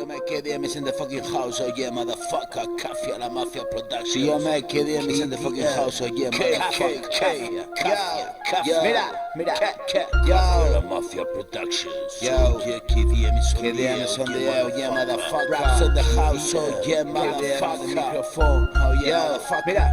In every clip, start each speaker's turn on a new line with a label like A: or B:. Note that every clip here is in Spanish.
A: make KDM in the fucking house, oh yeah, motherfucker. Kafia La Mafia Production. Yo make KDM in the fucking house, oh yeah, motherfucker. Kafia. Mira. Kafia La Mafia Productions. Yo, yeah, KDM is on the air, oh yeah, motherfucker. Raps in the house, oh yeah, motherfucker. Microphone, oh yeah, motherfucker.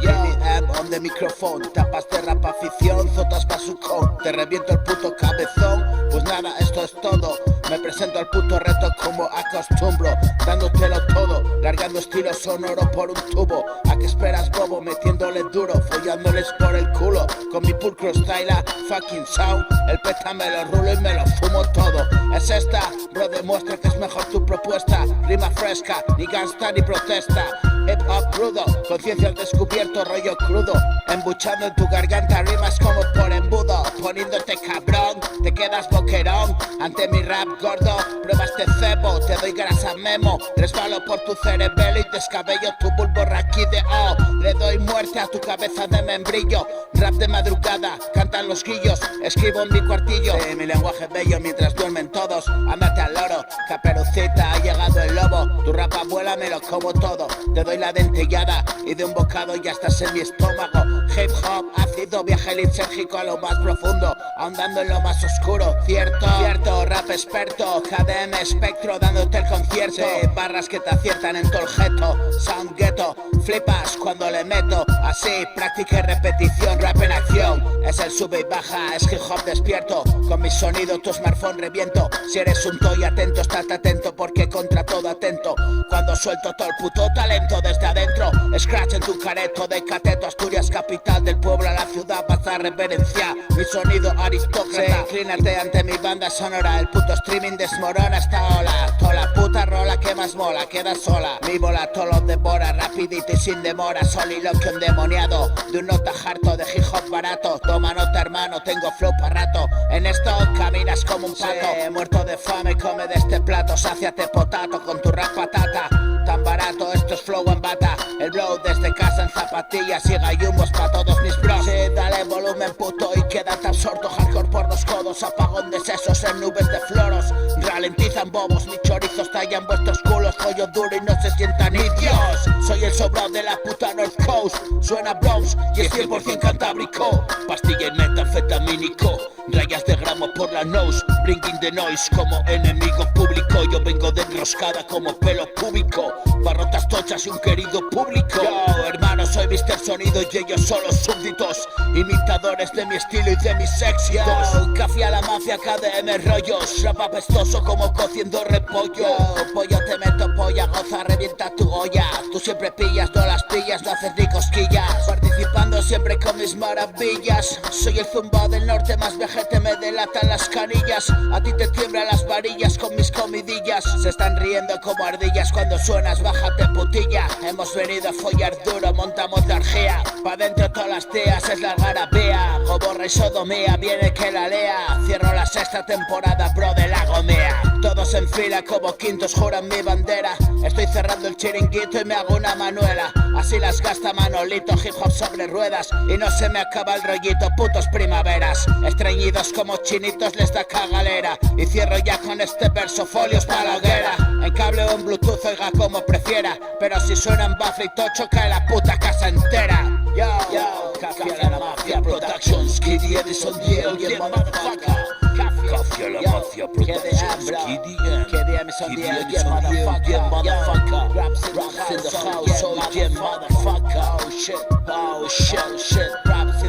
A: KDM on the microphone. Tapas de rap afición, zotas bazucón. Te reviento el puto cabezón. Pues nada, esto es todo. Me presento al puto reto como acostumbro, dándotelo todo, largando estilo sonoro por un tubo. ¿A qué esperas, bobo? Metiéndole duro, follándoles por el culo. Con mi pulcro style fucking sound. El peta me lo rulo y me lo fumo todo. Es esta, bro, demuestra que es mejor tu propuesta. Rima fresca, ni gangsta ni protesta. Hip hop crudo, conciencia al descubierto, rollo crudo. Embuchando en tu garganta rimas como por embudo. Poniéndote cabrón, te quedas boquerón. Ante mi rap gordo, prueba este cebo. Te doy grasa memo, resbalo por tu cerebelo y descabello tu bulbo raquídeo. Le doy muerte a tu cabeza de membrillo. Rap de madrugada, cantan los grillos. Escribo en mi cuartillo, mi lenguaje bello mientras duermen todos. Ándate al loro, Caperucita, ha llegado el lobo. Tu rap abuela me lo como todo. Te doy la dentellada y de un bocado ya estás en mi estómago. Hip hop, ácido, viaje lisérgico a lo más profundo, ahondando en lo más oscuro. Cierto, rap experto, KDM espectro, dándote el concierto. Barras que te aciertan en todo el jeto. Sound ghetto, flipas cuando le meto. Así, práctica y repetición, rap en acción. Es el sube y baja, es hip hop despierto. Con mi sonido tu smartphone reviento. Si eres un toy atento, estate atento, porque contra todo atento. Cuando suelto todo el puto talento desde adentro. Scratch en tu careto de cateto. Asturias, capital del pueblo a la ciudad, vas a reverenciar mi sonido aristócrata. Inclínate ante mi banda sonora. El puto streaming desmorona esta ola. Toda la puta rola que más mola queda sola. Mi bola todo lo devora, rapidito y sin demora. Soliloquio endemoniado de un nota harto de hip hop barato. Toma nota, hermano, tengo flow para rato. En esto caminas como un pato. Muerto de fame, come de este plato. Sáciate potato con tu rap patata. Tan barato, esto es flow en bata. El blow desde casa en zapatillas y gallumbos pa' todos mis bros. Sí, dale volumen puto y quédate absorto. Hardcore por los codos, apagón de sesos en nubes de floros. Ralentizan bobos, mis chorizos tallan vuestros culos. Pollo duro y no se sientan idios. Soy el sobrado de la puta North Coast. Suena Bronx y es 100% cantábrico. Pastilla y metanfetamínico. Rayas de gramo por la nose, bringing the noise como enemigo público. Yo vengo de enroscada como pelo púbico, barrotas tochas y un querido público. Yo, hermano, soy Mr. Sonido y ellos son los súbditos, imitadores de mi estilo y de mis éxitos. Kafia La Mafia, KDM rollos, rap apestoso como cociendo repollo. Pollo te meto polla, goza, revienta tu olla. Tú siempre pillas, no las pillas, no haces ni cosquillas. Participando siempre con mis maravillas. Soy el zumba del norte, más vejete me delatan las canillas. A ti te tiemblan las varillas con mis comidillas. Se están riendo como ardillas cuando suenas, bájate putilla. Hemos venido a follar duro, montamos la argea. Pa' dentro todas las teas, es la garabea. Goborra y sodomía, viene que la lea. Cierro la sexta temporada, bro, de la gomea. Todos en fila como quintos juran mi bandera. Estoy cerrando el chiringuito y me hago una manuela. Así las gasta Manolito, hip hop sobre ruedas. Y no se me acaba el rollito, putos primaveras. Estreñidos como chinitos les da cagalera. Y cierro ya con este verso, folios para la hoguera. En cable o en bluetooth, oiga como prefiera. Pero si suena en bafle y tocho, cae la puta casa entera. Yo, Kafia La Mafia Productions, Kiddy Edison, yeah, motherfucker. Kafia La Mafia Productions, KDM is on the air, yeah, motherfucker. Raps in the house, oh yeah, motherfucker. Oh shit.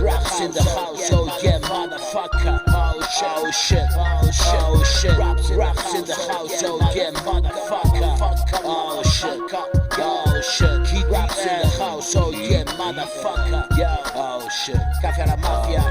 A: Raps in the house, oh yeah, motherfucker. Oh shit. Raps in the house, oh yeah, motherfucker. Oh shit. Keep raps in the house, oh yeah, motherfucker. Oh shit. Kafia La Mafia.